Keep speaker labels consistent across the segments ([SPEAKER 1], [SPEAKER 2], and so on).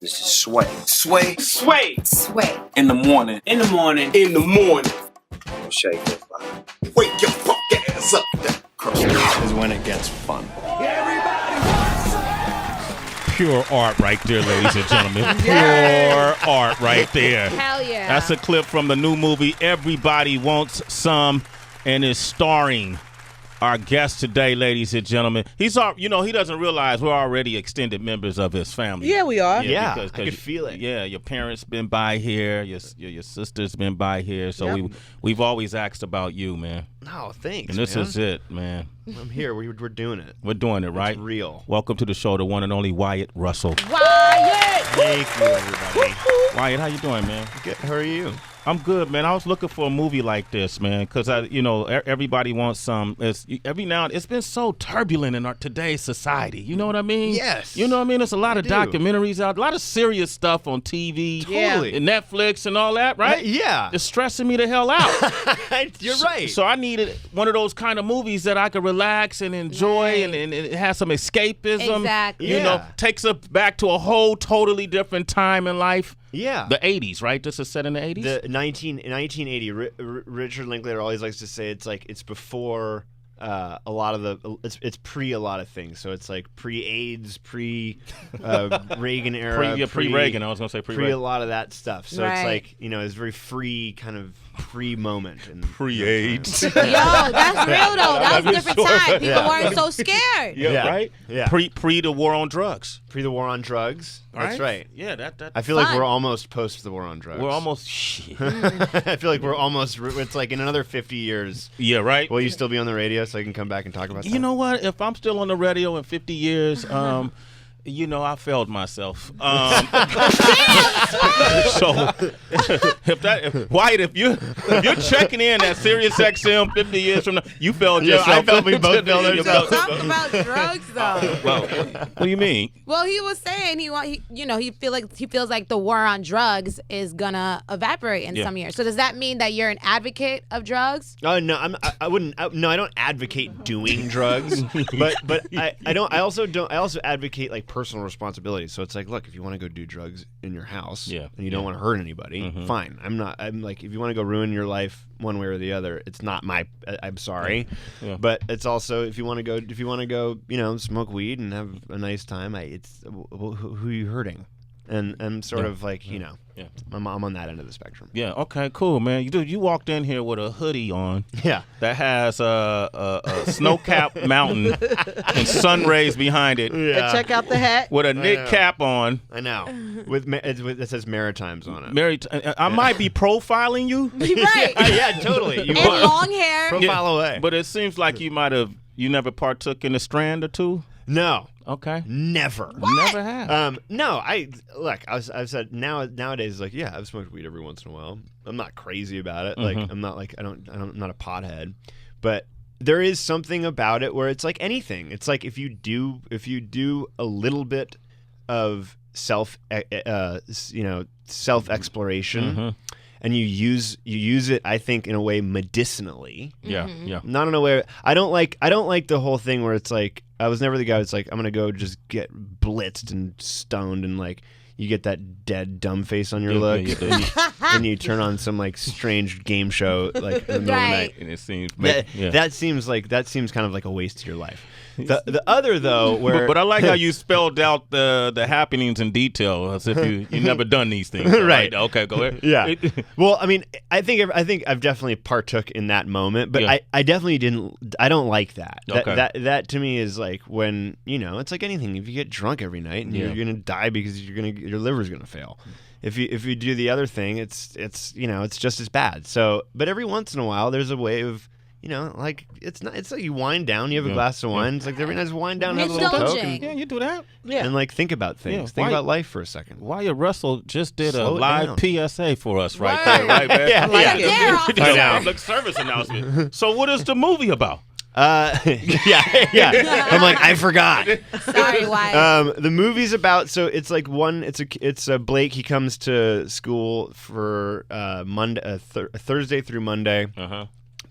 [SPEAKER 1] This is Sway.
[SPEAKER 2] Sway.
[SPEAKER 3] Sway.
[SPEAKER 4] Sway.
[SPEAKER 2] In the morning.
[SPEAKER 3] In the morning.
[SPEAKER 2] In the morning.
[SPEAKER 1] Shake your body.
[SPEAKER 2] Wake your fuck ass up. That
[SPEAKER 1] Is when it gets fun.
[SPEAKER 5] Pure art right there, ladies and gentlemen. Pure art right there.
[SPEAKER 4] Hell yeah.
[SPEAKER 5] That's a clip from the new movie Everybody Wants Some, and is starring our guest today, ladies and gentlemen. He's he doesn't realize we're already extended members of his family.
[SPEAKER 6] Yeah, we are.
[SPEAKER 7] Yeah,
[SPEAKER 5] because
[SPEAKER 7] I could feel it.
[SPEAKER 5] Yeah, your parents been by here, your sister's been by here, so we've always asked about you, man.
[SPEAKER 7] No, thanks.
[SPEAKER 5] And this
[SPEAKER 7] man.
[SPEAKER 5] is it, man.
[SPEAKER 7] I'm here. We're doing it.
[SPEAKER 5] We're doing it, right?
[SPEAKER 7] It's real.
[SPEAKER 5] Welcome to the show, the one and only Wyatt Russell.
[SPEAKER 4] Wyatt!
[SPEAKER 7] Thank you, everybody.
[SPEAKER 5] Wyatt, how you doing, man?
[SPEAKER 7] Good. How are you?
[SPEAKER 5] I'm good, man. I was looking for a movie like this, man, because everybody wants some. It's been so turbulent in our today's society. You know what I mean?
[SPEAKER 7] Yes.
[SPEAKER 5] You know what I mean? There's a lot of
[SPEAKER 7] do.
[SPEAKER 5] documentaries out, a lot of serious stuff on TV,
[SPEAKER 7] Totally.
[SPEAKER 5] and Netflix and all that, right?
[SPEAKER 7] Yeah.
[SPEAKER 5] It's stressing me the hell out.
[SPEAKER 7] You're right.
[SPEAKER 5] So I needed one of those kind of movies that I could relax and enjoy,
[SPEAKER 4] Right.
[SPEAKER 5] and it has some escapism.
[SPEAKER 4] Exactly.
[SPEAKER 5] You know,
[SPEAKER 7] Yeah.
[SPEAKER 5] takes us back to a whole totally different time in life.
[SPEAKER 7] yeah.
[SPEAKER 5] The 80s, right? This is set in the 80s?
[SPEAKER 7] The 1980. Richard Linklater always likes to say it's before a lot of it's pre a lot of things. So it's like pre-AIDS, Reagan era,
[SPEAKER 5] pre-Reagan. I was gonna say
[SPEAKER 7] pre a
[SPEAKER 5] pre-Reagan.
[SPEAKER 7] lot of that stuff. So
[SPEAKER 4] Right.
[SPEAKER 7] it's like it's very free kind of free moment. And
[SPEAKER 5] Pre-AIDS.
[SPEAKER 4] Yo, that's real though. That was a different time. People
[SPEAKER 7] Yeah.
[SPEAKER 4] weren't so scared.
[SPEAKER 5] Yeah, right.
[SPEAKER 7] Yeah.
[SPEAKER 5] Pre the war on drugs.
[SPEAKER 7] Pre the war on drugs. That's right.
[SPEAKER 5] Yeah, that.
[SPEAKER 7] I feel like
[SPEAKER 4] Fun.
[SPEAKER 7] we're almost post the war on drugs.
[SPEAKER 5] We're almost shit.
[SPEAKER 7] I feel like we're almost. It's like in another 50 years.
[SPEAKER 5] Yeah, right.
[SPEAKER 7] Will you still be on the radio so I can come back and talk about that?
[SPEAKER 5] You know what? If I'm still on the radio in 50 years, I failed myself. Wyatt, if you're checking in at Sirius XM 50 years from now, you failed yourself.
[SPEAKER 7] I felt we both failed
[SPEAKER 5] You
[SPEAKER 7] ourselves.
[SPEAKER 4] Talking about drugs though.
[SPEAKER 5] Well, what do you mean?
[SPEAKER 4] Well, he was saying he feels like the war on drugs is gonna evaporate in some years. So does that mean that you're an advocate of drugs?
[SPEAKER 7] Oh no, I wouldn't. I don't advocate doing drugs, but I don't. I also advocate like personal responsibility. So it's like, look, if you want to go do drugs in your house, and you don't want to hurt anybody, fine. I'm like, if you want to go ruin your life one way or the other, it's not my. I'm sorry, but it's also if you want to go, smoke weed and have a nice time. It's who are you hurting? And I'm sort of like, I'm on that end of the spectrum.
[SPEAKER 5] Yeah. Okay. Cool, man. You walked in here with a hoodie on.
[SPEAKER 7] Yeah.
[SPEAKER 5] That has a snow-capped mountain and sun rays behind it.
[SPEAKER 7] Yeah.
[SPEAKER 6] And check out the hat.
[SPEAKER 5] With a knit cap on.
[SPEAKER 7] I know. It says Maritimes on it.
[SPEAKER 5] Mary, I might be profiling you.
[SPEAKER 4] Right.
[SPEAKER 7] Yeah, totally. You
[SPEAKER 4] And
[SPEAKER 7] are.
[SPEAKER 4] long hair.
[SPEAKER 7] Profile away.
[SPEAKER 5] But it seems like you never partook in a strand or two.
[SPEAKER 7] No.
[SPEAKER 5] Okay.
[SPEAKER 7] Never.
[SPEAKER 5] Never have.
[SPEAKER 7] No, I've said nowadays, like, yeah, I've smoked weed every once in a while. I'm not crazy about it. Like, I'm not like, I'm not a pothead, but there is something about it where it's like anything. It's like if you do a little bit of self exploration, and you use it, I think, in a way medicinally.
[SPEAKER 5] Yeah.
[SPEAKER 7] Not in a way. I don't like the whole thing where it's like I was never the guy that's like I'm gonna go just get blitzed and stoned and like you get that dead dumb face on your look and you turn on some like strange game show like in the middle of the night.
[SPEAKER 5] And it seems
[SPEAKER 7] That seems kind of like a waste of your life. The other though, where
[SPEAKER 5] but I like how you spelled out the happenings in detail as if you never done these things.
[SPEAKER 7] Right.
[SPEAKER 5] Okay, go ahead.
[SPEAKER 7] Yeah. Well, I mean, I think I've definitely partook in that moment, but I definitely didn't. I don't like that.
[SPEAKER 5] Okay.
[SPEAKER 7] That to me is like when it's like anything. If you get drunk every night and you're gonna die because your liver's gonna fail. If you do the other thing, it's just as bad. So, but every once in a while, there's a way of. Like it's like you wind down, you have a glass of wine. It's like every nice wind down, have a little coke,
[SPEAKER 4] Indulging.
[SPEAKER 5] Yeah, you do that.
[SPEAKER 7] and like think about things.
[SPEAKER 5] Yeah,
[SPEAKER 7] Think about life for a second.
[SPEAKER 5] Wyatt Russell just did
[SPEAKER 7] Slow
[SPEAKER 5] a
[SPEAKER 7] it
[SPEAKER 5] live
[SPEAKER 7] down.
[SPEAKER 5] PSA for us right
[SPEAKER 4] Word.
[SPEAKER 5] there, right, man?
[SPEAKER 7] Yeah,
[SPEAKER 4] Like
[SPEAKER 7] yeah.
[SPEAKER 4] it.
[SPEAKER 5] I
[SPEAKER 7] know.
[SPEAKER 5] Public service announcement. So what is the movie about?
[SPEAKER 7] Yeah. I'm like, I forgot.
[SPEAKER 4] Sorry, Wyatt.
[SPEAKER 7] The movie's about it's like it's Blake. He comes to school for Monday, Thursday through Monday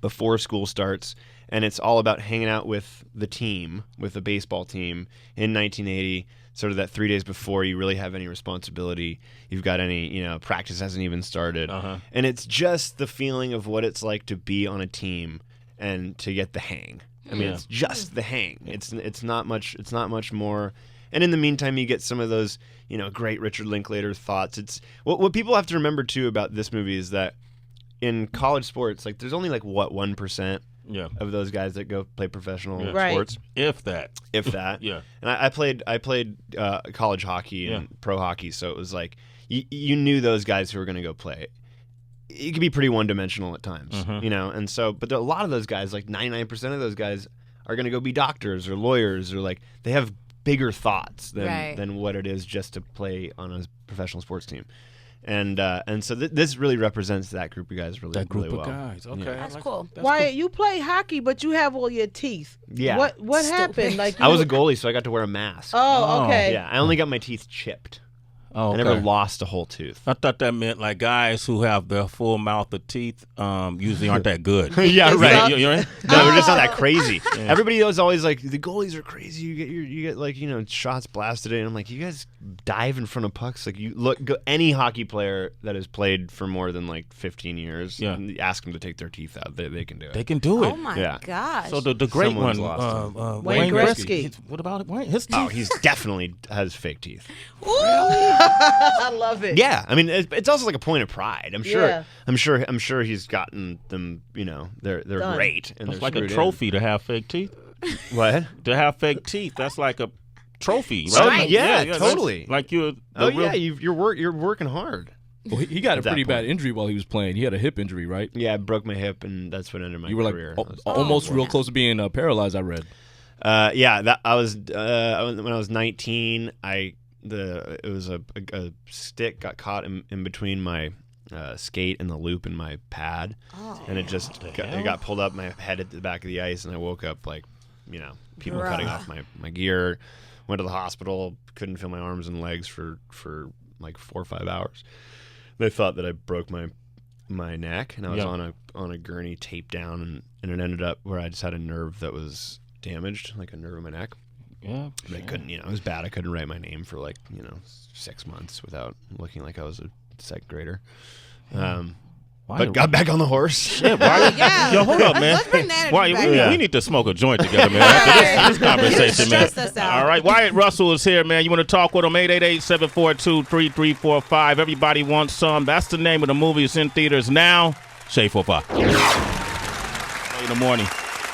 [SPEAKER 7] before school starts, and it's all about hanging out with the team, with the baseball team in 1980. sort of that 3 days before you really have any responsibility. You've got any, practice hasn't even started. And it's just the feeling of what it's like to be on a team and to get the hang. I mean, it's just the hang. It's not much more. And in the meantime, you get some of those, great Richard Linklater thoughts. It's what people have to remember too about this movie is that in college sports, like there's only 1% of those guys that go play professional sports.
[SPEAKER 5] If that.
[SPEAKER 7] Yeah. And I played college hockey and pro hockey, so it was like you knew those guys who were going to go play. It could be pretty one-dimensional at times, and so, but a lot of those guys, like 99% of those guys, are going to go be doctors or lawyers, or they have bigger thoughts than what it is just to play on a professional sports team. And so this really represents that group of guys really well.
[SPEAKER 3] Guys. Okay,
[SPEAKER 4] that's cool.
[SPEAKER 6] Wyatt, you play hockey, but you have all your teeth.
[SPEAKER 7] Yeah.
[SPEAKER 6] What happened?
[SPEAKER 7] I was a goalie, so I got to wear a mask.
[SPEAKER 6] Oh, okay.
[SPEAKER 7] Yeah, I only got my teeth chipped.
[SPEAKER 5] Oh, okay.
[SPEAKER 7] I never lost a whole tooth.
[SPEAKER 5] I thought that meant guys who have their full mouth of teeth usually aren't that good.
[SPEAKER 7] Yeah, right.
[SPEAKER 5] You know?
[SPEAKER 7] No, we're just not that crazy. Everybody was always like, the goalies are crazy. You get shots blasted in. And I'm like, you guys dive in front of pucks. Like any hockey player that has played for more than 15 years, ask them to take their teeth out. They can do it.
[SPEAKER 5] They can do it.
[SPEAKER 4] Oh my gosh.
[SPEAKER 5] So the great
[SPEAKER 7] Someone's
[SPEAKER 5] one,
[SPEAKER 6] Wayne Gretzky.
[SPEAKER 5] What about Wayne? His teeth?
[SPEAKER 7] Oh, he's definitely has fake teeth.
[SPEAKER 6] I love it.
[SPEAKER 7] Yeah, I mean, it's also a point of pride. I'm sure.
[SPEAKER 6] Yeah.
[SPEAKER 7] I'm sure he's gotten them. They're
[SPEAKER 6] Done.
[SPEAKER 7] great. And
[SPEAKER 5] It's
[SPEAKER 7] they're
[SPEAKER 5] like a
[SPEAKER 7] screwed
[SPEAKER 5] trophy to have fake teeth.
[SPEAKER 7] in. What?
[SPEAKER 5] To have fake teeth, that's like a trophy,
[SPEAKER 7] Oh,
[SPEAKER 5] right?
[SPEAKER 7] yeah,
[SPEAKER 5] that's
[SPEAKER 7] totally.
[SPEAKER 5] Like you're.
[SPEAKER 7] You're working hard.
[SPEAKER 3] Well, he got a
[SPEAKER 7] At that
[SPEAKER 3] pretty bad
[SPEAKER 7] point.
[SPEAKER 3] injury while he was playing. He had a hip injury, right?
[SPEAKER 7] Yeah, I broke my hip, and that's what ended my
[SPEAKER 3] You were
[SPEAKER 7] career.
[SPEAKER 3] almost real close to being paralyzed. I read.
[SPEAKER 7] That I was when I was 19. It was a stick got caught in between my skate and the loop in my pad, and it just it got pulled up my head at the back of the ice, and I woke up people cutting off my gear. Went to the hospital, couldn't feel my arms and legs for 4 or 5 hours. They thought that I broke my neck, and I was on a gurney taped down, and it ended up where I just had a nerve that was damaged, like a nerve in my neck.
[SPEAKER 5] Yeah.
[SPEAKER 7] But I couldn't, it was bad. I couldn't write my name for 6 months without looking like I was a second grader. But got back on the horse.
[SPEAKER 5] Yeah, Wyatt.
[SPEAKER 4] Yeah.
[SPEAKER 5] Yo, hold up, man.
[SPEAKER 4] Let's bring that
[SPEAKER 5] Wyatt,
[SPEAKER 4] back.
[SPEAKER 5] we need to smoke a joint together, man. After this conversation, man.
[SPEAKER 4] Stress us out.
[SPEAKER 5] All right, Wyatt Russell is here, man. You want to talk with him? 888-742-3345. Everybody wants some. That's the name of the movie. It's in theaters now. Shea 45. In the morning.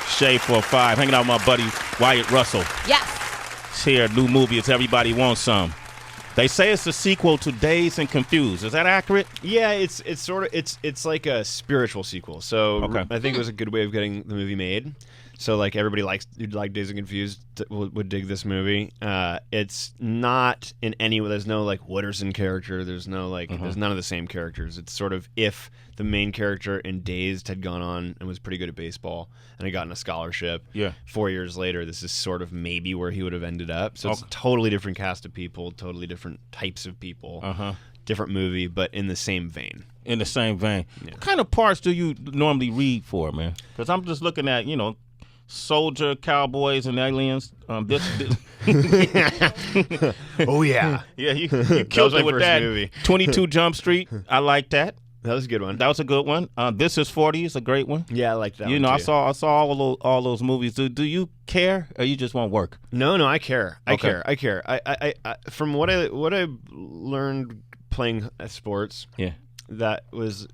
[SPEAKER 5] Shea 45. Hanging out with my buddy Wyatt Russell.
[SPEAKER 4] Yes.
[SPEAKER 5] It's here. New movie. It's Everybody Wants Some. They say it's a sequel to Dazed and Confused. Is that accurate?
[SPEAKER 7] Yeah, it's like a spiritual sequel. So
[SPEAKER 5] Okay.
[SPEAKER 7] I think it was a good way of getting the movie made. So everybody who'd like Dazed and Confused would dig this movie. It's not in any way. There's no Wooderson character. There's no there's none of the same characters. It's sort of if the main character in Dazed had gone on and was pretty good at baseball and had gotten a scholarship.
[SPEAKER 5] Yeah.
[SPEAKER 7] 4 years later, this is sort of maybe where he would have ended up. So it's a totally different cast of people, totally different types of people, different movie, but in the same vein.
[SPEAKER 5] In the same vein. Yeah. What kind of parts do you normally read for, man? Because I'm just looking at, soldier, cowboys, and aliens. This.
[SPEAKER 7] Oh yeah,
[SPEAKER 5] yeah. You killed it with that
[SPEAKER 7] movie.
[SPEAKER 5] 22 Jump Street. I like that.
[SPEAKER 7] That was a good one.
[SPEAKER 5] That was a good one. This is 40 is a great one.
[SPEAKER 7] Yeah, I like that.
[SPEAKER 5] I saw all those movies. Do you care, or you just want work?
[SPEAKER 7] No, I care. I care. I from what I learned playing sports.
[SPEAKER 5] Yeah.
[SPEAKER 7] It was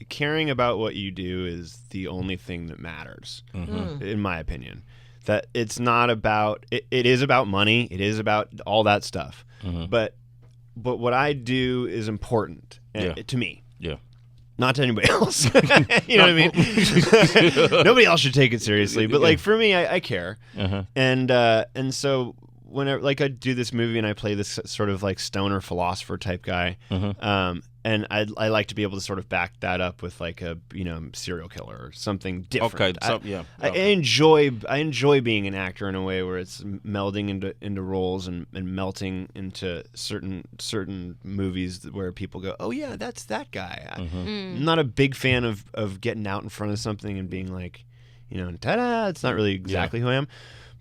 [SPEAKER 7] caring about what you do is the only thing that matters, in my opinion. That it's not about it is about money. It is about all that stuff. But what I do is important to me.
[SPEAKER 5] Yeah.
[SPEAKER 7] Not to anybody else. You know what I mean? Nobody else should take it seriously. But for me, I care. And so whenever I do this movie and I play this sort of stoner philosopher type guy, and I like to be able to sort of back that up with a serial killer or something different.
[SPEAKER 5] Okay,
[SPEAKER 7] I enjoy being an actor in a way where it's melding into roles and melting into certain movies where people go, oh yeah, that's that guy. I'm not a big fan of getting out in front of something and being ta-da, it's not really exactly who I am.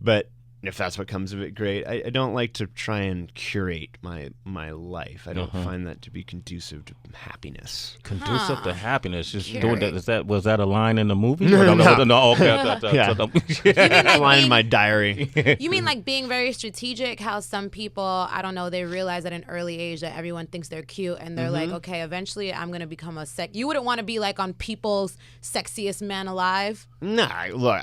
[SPEAKER 7] But if that's what comes of it, great. I don't like to try and curate my life. I don't find that to be conducive to happiness.
[SPEAKER 5] Conducive to happiness. Just
[SPEAKER 4] Curate.
[SPEAKER 5] doing that. Was that a line in the movie?
[SPEAKER 7] No.
[SPEAKER 5] Okay.
[SPEAKER 7] Yeah.
[SPEAKER 4] like
[SPEAKER 7] Line in
[SPEAKER 4] being-
[SPEAKER 7] my diary.
[SPEAKER 4] You mean like being very strategic? How some people, I don't know, they realize at an early age that everyone thinks they're cute, and they're like, okay, eventually I'm gonna become a You wouldn't want to be like on People's Sexiest Man Alive.
[SPEAKER 7] Nah, look,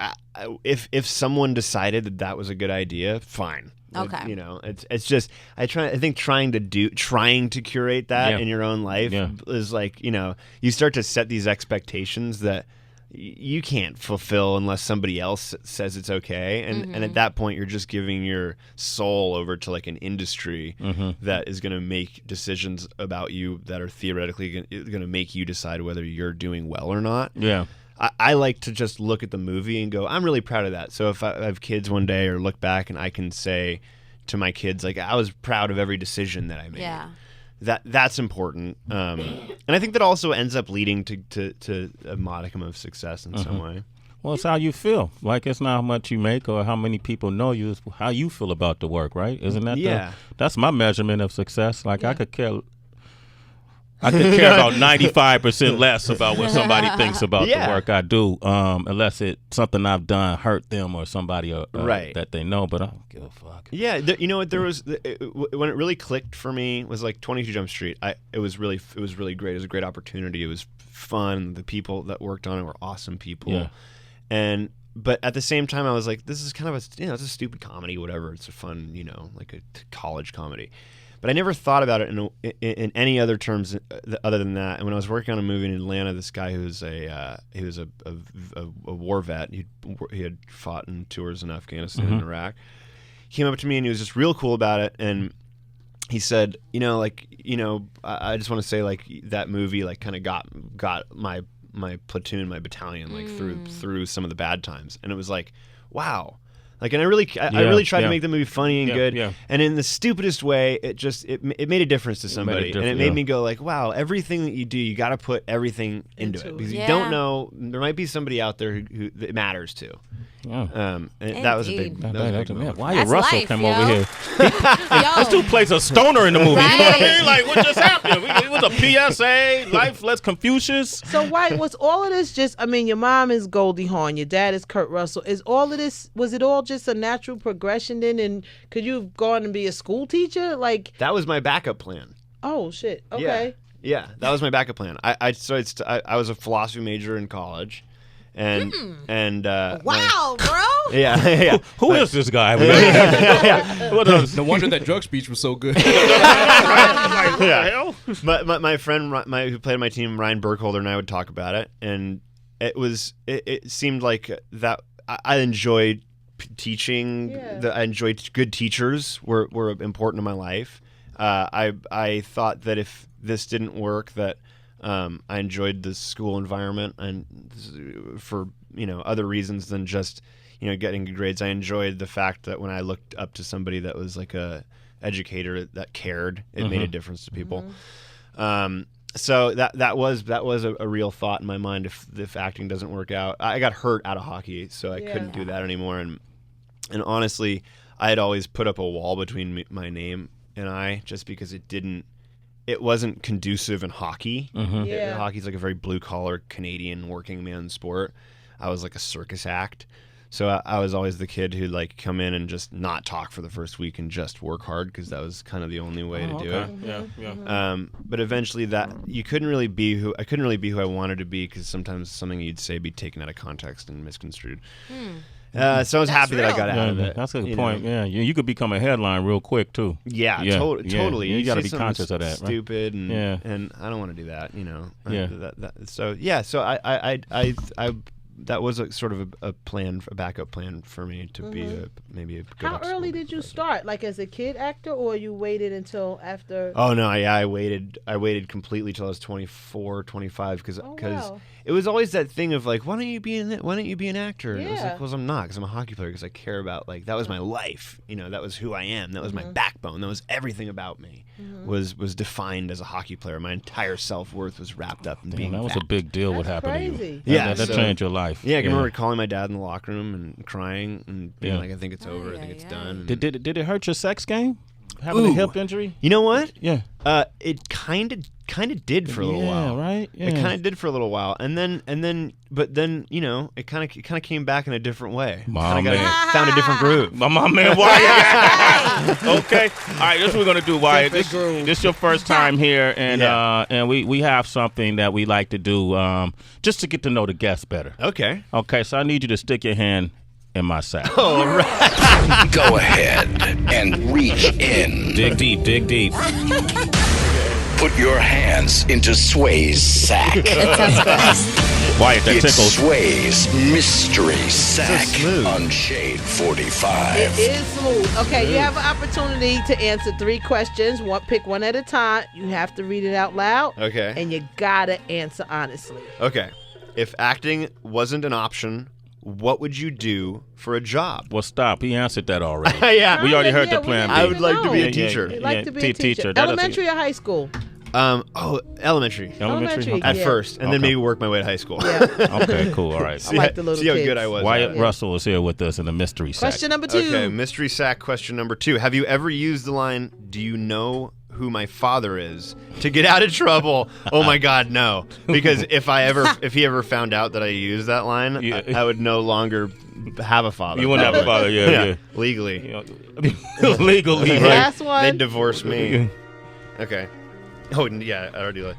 [SPEAKER 7] if someone decided that was a good idea, fine.
[SPEAKER 4] Okay.
[SPEAKER 7] You know, it's just I think trying to curate that in your own life is like, you know, you start to set these expectations that you can't fulfill unless somebody else says it's okay, and at that point you're just giving your soul over to like an industry that is going to make decisions about you that are theoretically going to make you decide whether you're doing well or not.
[SPEAKER 5] Yeah.
[SPEAKER 7] I like to just look at the movie and go, I'm really proud of that. So if I have kids one day or look back and I can say to my kids, like, I was proud of every decision that I made.
[SPEAKER 4] Yeah.
[SPEAKER 7] That's important. And I think that also ends up leading to a modicum of success in some way.
[SPEAKER 5] Well, it's how you feel. Like, it's not how much you make or how many people know you. It's how you feel about the work, right? Isn't that that's my measurement of success. Like, I could care about 95% less about what somebody thinks about the work I do, unless it's something I've done hurt them or somebody that they know. But I don't give a fuck.
[SPEAKER 7] Yeah, you know what? There was when it really clicked for me was like 22 Jump Street. It was really great. It was a great opportunity. It was fun. The people that worked on it were awesome people. Yeah. But at the same time, I was like, this is kind of it's a stupid comedy, whatever. It's a fun, like a college comedy. But I never thought about it in any other terms other than that. And when I was working on a movie in Atlanta, this guy who was a war vet, he had fought in tours in Afghanistan and Iraq, came up to me and he was just real cool about it. And he said, I just want to say, like, that movie like kind of got my platoon, my battalion, like through some of the bad times. And it was like, wow. Like, and I really tried to make the movie funny and good, and in the stupidest way, it made a difference to somebody, and it made me go like, wow, everything that you do, you got to put everything into it because you don't know, there might be somebody out there who it matters to. And that was a big moment.
[SPEAKER 5] Wyatt Russell
[SPEAKER 4] life,
[SPEAKER 5] came
[SPEAKER 4] yo.
[SPEAKER 5] over here. This dude plays a stoner in the movie.
[SPEAKER 4] Right.
[SPEAKER 5] You know what I mean? Like, what just happened? It was a PSA, life less Confucius.
[SPEAKER 6] So Wyatt, was all of this just? I mean, your mom is Goldie Hawn, your dad is Kurt Russell. Is all of this? Was it all just a natural progression then? And could you have gone and be a school teacher? Like,
[SPEAKER 7] that was my backup plan.
[SPEAKER 6] oh shit. Okay.
[SPEAKER 7] Yeah, that was my backup plan. I was a philosophy major in college, and
[SPEAKER 4] Wow, bro.
[SPEAKER 7] yeah.
[SPEAKER 5] Who is this guy?
[SPEAKER 3] No wonder that drug speech was so good.
[SPEAKER 7] My friend who played on my team, Ryan Burkholder, and I would talk about it, and it seemed like that I enjoyed teaching. I enjoyed good teachers were important in my life. I thought that if this didn't work, that I enjoyed the school environment, and for other reasons than just getting good grades. I enjoyed the fact that when I looked up to somebody that was like a educator that cared, it made a difference to people. So that was a real thought in my mind. If acting doesn't work out, I got hurt out of hockey, so I couldn't do that anymore. And honestly, I had always put up a wall between my name and I, just because it wasn't conducive in hockey. Hockey's like a very blue collar Canadian working man sport. I was like a circus act. So I was always the kid who'd like come in and just not talk for the first week and just work hard, because that was kind of the only way to do it. But eventually I couldn't really be who I wanted to be, because sometimes something you'd say be taken out of context and misconstrued. So I was happy that I got out of it.
[SPEAKER 5] That's a good point. Yeah, you could become a headline real quick too.
[SPEAKER 7] Totally.
[SPEAKER 5] You got to
[SPEAKER 7] say
[SPEAKER 5] be conscious of that.
[SPEAKER 7] Stupid,
[SPEAKER 5] right?
[SPEAKER 7] and I don't want to do that. So that was a sort of a plan, a backup plan for me to be maybe a good.
[SPEAKER 6] How early did you start? Like as a kid actor, or you waited until after?
[SPEAKER 7] Oh no, I waited completely till I was 24, 25 because it was always that thing of like, why don't you be an actor? And I was
[SPEAKER 6] Yeah.
[SPEAKER 7] like, well, I'm not, because I'm a hockey player, because I care about, like, that was my life. You know, that was who I am. That was my backbone. That was everything about me. Was defined as a hockey player. My entire self-worth was wrapped up in being
[SPEAKER 5] that was
[SPEAKER 7] that.
[SPEAKER 5] a big deal. What happened to
[SPEAKER 6] crazy.
[SPEAKER 5] you?
[SPEAKER 7] Yeah,
[SPEAKER 5] that
[SPEAKER 7] so-
[SPEAKER 5] changed your life.
[SPEAKER 7] Yeah, I can remember calling my dad in the locker room and crying and being
[SPEAKER 5] Yeah.
[SPEAKER 7] like, I think it's over. I think it's done.
[SPEAKER 5] Did it hurt your sex game? Having a hip injury?
[SPEAKER 7] You know what?
[SPEAKER 5] Yeah.
[SPEAKER 7] It kind of did for a little while.
[SPEAKER 5] Right? Yeah.
[SPEAKER 7] It kind of did for a little while, but then you know, it kind of came back in a different way.
[SPEAKER 5] My
[SPEAKER 7] Kinda
[SPEAKER 5] man.
[SPEAKER 7] found a different groove.
[SPEAKER 5] My man Wyatt. Okay. All right, this is what we're gonna do, Wyatt. This your first time here, and and we have something that we like to do just to get to know the guests better.
[SPEAKER 7] Okay.
[SPEAKER 5] Okay, so I need you to stick your hand in my sack.
[SPEAKER 7] All right.
[SPEAKER 8] Go ahead and reach in.
[SPEAKER 5] Dig deep, dig deep.
[SPEAKER 8] Put your hands into Sway's sack.
[SPEAKER 5] Wyatt, that
[SPEAKER 8] It's
[SPEAKER 5] tickles.
[SPEAKER 8] Sway's mystery sack
[SPEAKER 7] smooth.
[SPEAKER 8] on Shade 45.
[SPEAKER 6] It is smooth. Okay, you have an opportunity to answer 3 questions. Pick one at a time. You have to read it out loud.
[SPEAKER 7] Okay.
[SPEAKER 6] And you gotta answer honestly.
[SPEAKER 7] Okay. If acting wasn't an option, what would you do for a job?
[SPEAKER 5] Well, stop. He answered that already.
[SPEAKER 7] Yeah.
[SPEAKER 5] We already heard
[SPEAKER 6] Yeah,
[SPEAKER 5] the plan
[SPEAKER 6] we
[SPEAKER 5] B.
[SPEAKER 7] I would like to be a
[SPEAKER 6] know.
[SPEAKER 7] teacher.
[SPEAKER 6] You'd like to be a teacher.
[SPEAKER 5] That is
[SPEAKER 6] Elementary or high school?
[SPEAKER 7] Elementary.
[SPEAKER 6] Elementary.
[SPEAKER 5] Okay.
[SPEAKER 7] At
[SPEAKER 6] Yeah.
[SPEAKER 7] first, and then
[SPEAKER 5] Okay.
[SPEAKER 7] maybe work my way to high school.
[SPEAKER 6] Yeah.
[SPEAKER 5] Okay, cool. All right.
[SPEAKER 6] I like the little
[SPEAKER 7] See how
[SPEAKER 6] kids.
[SPEAKER 7] good I was.
[SPEAKER 5] Wyatt
[SPEAKER 7] at it.
[SPEAKER 5] Russell is here with us in the mystery sack.
[SPEAKER 6] Question number 2.
[SPEAKER 7] Okay, mystery sack question number 2. Have you ever used the line, "Do you know who my father is?" to get out of trouble? Oh my God, no. Because if he ever found out that I used that line,
[SPEAKER 5] Yeah.
[SPEAKER 7] I would no longer have a father.
[SPEAKER 5] You wouldn't have a father, yeah.
[SPEAKER 7] Legally.
[SPEAKER 5] You know, legally, right?
[SPEAKER 6] Last one.
[SPEAKER 7] They'd divorce me. Okay. Oh, yeah, I already like.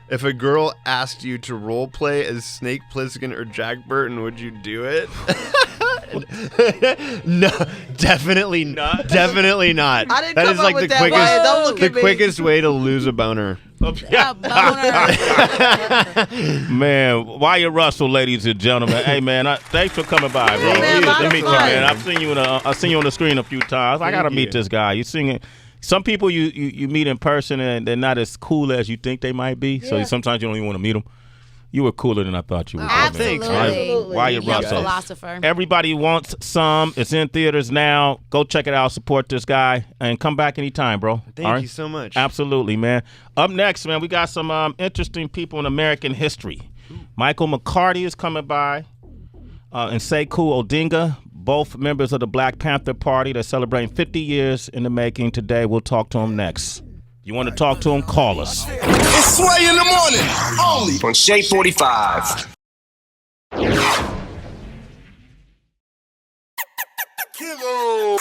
[SPEAKER 7] If a girl asked you to role play as Snake Plissken or Jack Burton, would you do it? No, definitely not. Definitely not.
[SPEAKER 6] I didn't
[SPEAKER 7] That
[SPEAKER 6] come
[SPEAKER 7] is
[SPEAKER 6] up
[SPEAKER 7] like
[SPEAKER 6] with
[SPEAKER 7] the
[SPEAKER 6] that, Wyatt. Don't look
[SPEAKER 7] quickest, the
[SPEAKER 6] at me.
[SPEAKER 7] quickest way to lose a boner.
[SPEAKER 5] Man, Wyatt Russell, ladies and gentlemen. Hey, man, thanks for coming by, bro.
[SPEAKER 6] man, a lot
[SPEAKER 5] Let
[SPEAKER 6] of
[SPEAKER 5] me
[SPEAKER 6] fun.
[SPEAKER 5] man. I've seen you on the screen a few times. I gotta
[SPEAKER 7] Thank
[SPEAKER 5] meet
[SPEAKER 7] you.
[SPEAKER 5] this guy. You singing. Some people you meet in person and they're not as cool as you think they might be. So
[SPEAKER 6] Yeah.
[SPEAKER 5] sometimes you don't even want to meet them. You were cooler than I thought you would. be, man.
[SPEAKER 7] thanks,
[SPEAKER 5] All right?
[SPEAKER 6] Absolutely.
[SPEAKER 5] Wyatt
[SPEAKER 4] Young
[SPEAKER 5] Russell.
[SPEAKER 4] philosopher.
[SPEAKER 5] Everybody wants some. It's in theaters now. Go check it out. Support this guy and come back anytime, bro.
[SPEAKER 7] Thank
[SPEAKER 5] All right?
[SPEAKER 7] you so much.
[SPEAKER 5] Absolutely, man. Up next, man, we got some interesting people in American history. Michael McCarty is coming by, and Sekou Odinga, both members of the Black Panther Party. They're celebrating 50 years in the making today. We'll talk to them next. You want to talk to them? Call us.
[SPEAKER 2] It's Sway in the morning. Only
[SPEAKER 8] On Shade 45.
[SPEAKER 2] Kilo.